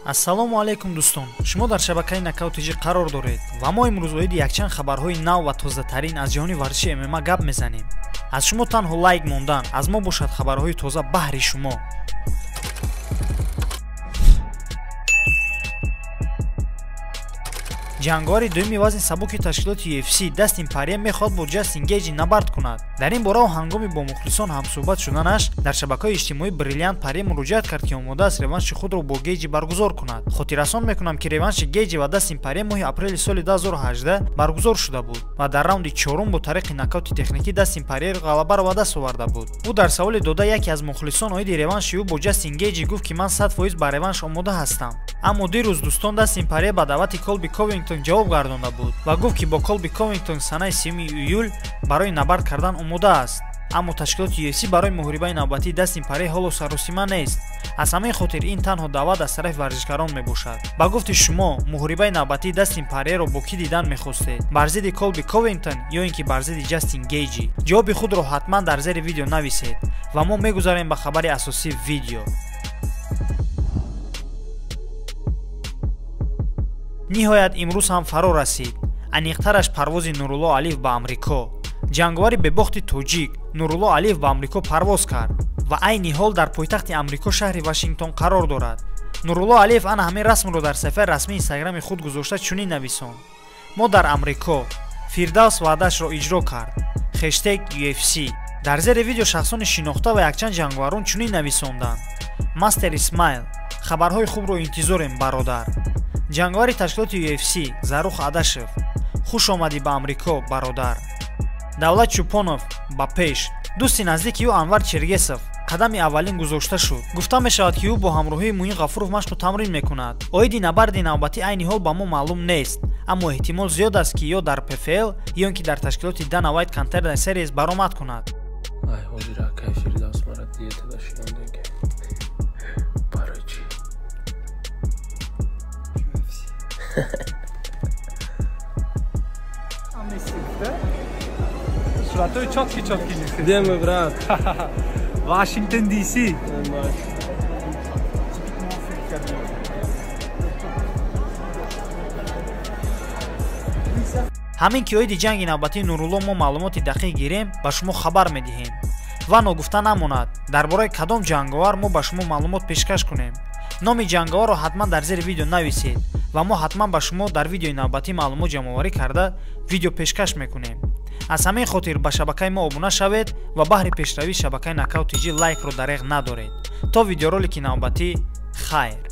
Ассалому алейкум дӯстон. Шумо дар шабакаи Knockout TG қарор доред ва мо имрӯз оиди якчанд хабарҳои нав ва тозатарин аз ҷаҳони варзиши ММА гап мезанем. Аз шумо танҳо лайк мондан, аз мо бошад хабарҳои тоза баҳри шумо. ҷангори дуюми вазни сабуки ташкилоти UFC Дастин Порье мехоҳад бо Ҷастин Гейҷи набард кунад. Дар ин бора ҳангоми бо мухлисон ҳамсӯҳбат шуданаш дар шабакаҳои иҷтимоӣ Бриллиант Порье муроҷиат кард ки омодааст реванши худро бо Гейҷи баргузор кунад. Хотиррасон мекунам ки реванши Гейҷи ва Дастин Порье моҳи апрели соли 2018 баргузор шуда буд ва дар раунди чорум бо тариқи нокаути техникӣ Дастин Порьеро ғалабаро ба даст оварда буд. Ӯ дар саволи дода яке аз мухлисон оиди реванши ӯ бо Ҷастин Гейҷи гуфт ки ман 100% ба реванш омода ҳастам. Аммо дирӯз дӯстон Дастин Порье ба даъвати Колби Ковингтон ҷавоб гардонда буд ва гуфт ки бо Колби Ковингтон санаи 3 июл барои набард кардан омода аст. Аммо ташкилоти UFC барои муҳорибаи навбатии Дастин Порье ҳоло саросима нест. Аз ҳамаин хотир ин танҳо даъват аз тарафи варзишгарон мебошад. Ба гуфти шумо муҳорибаи навбатии Дастин Порьеро бо кӣ дидан мехостед? Бар зидди Колби Ковингтон ё ин ки бар зидди Ҷастин Гейҷи? Ҷавоби худро ҳатман дар зери видео нависед ва мо мегузарем ба хабари асосии видео. ниҳоят имрӯз ҳам фаро расид. Аниқтараш парвози Нурулло Алиев ба Амрико. Ҷангвари бебохти тоҷик Нурулло Алиев ба Амрико парвоз кард ва айни ҳол дар пойтахти Амрико шаҳри Вашингтон қарор дорад. Нурулло Алиев ана ҳамин расмро дар саҳифаи расмии инстаграми худ гузошта чунин нависон: мо дар Амрико, Фирдавс ваъдаашро иҷро кард. Хэштег UFC. Дар зери видео шахсони шинохта ва якчанд ҷангварон чунин нависонданд: Мастер Исмаил, хабарҳои хубро интизорем бародар. ҷангвари ташкилоти UFC Зарух Адашев, хуш омадӣ ба Амрико бародар. Давлат Чӯпонов ба пеш. дӯсти наздики ӯ Анвар Чергесов қадами аввалин гузошта шуд. Гуфта мешавад ки ӯ бо ҳамроҳии Муин Ғафуров машқу тамрин мекунад. Оиди набарди навбатӣ айни ҳол ба мо маълум нест, аммо эҳтимол зиёд аст ки ё дар PFL ё ин ки дар ташкилоти Dana White Contender Series баромад кунад. Ай ҳозир акай Фирдавс мара диета дашидан дега. Барои чӣ? Суратҳои чотки нисед. Где мой брат? Вашингтон DC. ҳамин ки оиди ҷанги навбатии Нурулло мо маълумоти дақиқ гирем ба шумо хабар медиҳем ва ногуфта намонад дар бораи кадом ҷанговар мо ба шумо маълумот пешкаш кунем. номи ҷангаварро ҳатман дар зери видео нависед ва мо ҳатман ба шумо дар видеои навбатӣ маълумот ҷамъоварӣ карда видео пешкаш мекунем. аз ҳамин хотир ба шабакаи мо обуна шавед ва баҳри пешравии шабакаи Knockout TG лайкро дареғ надоред. То видеоролики навбатӣ, хайр.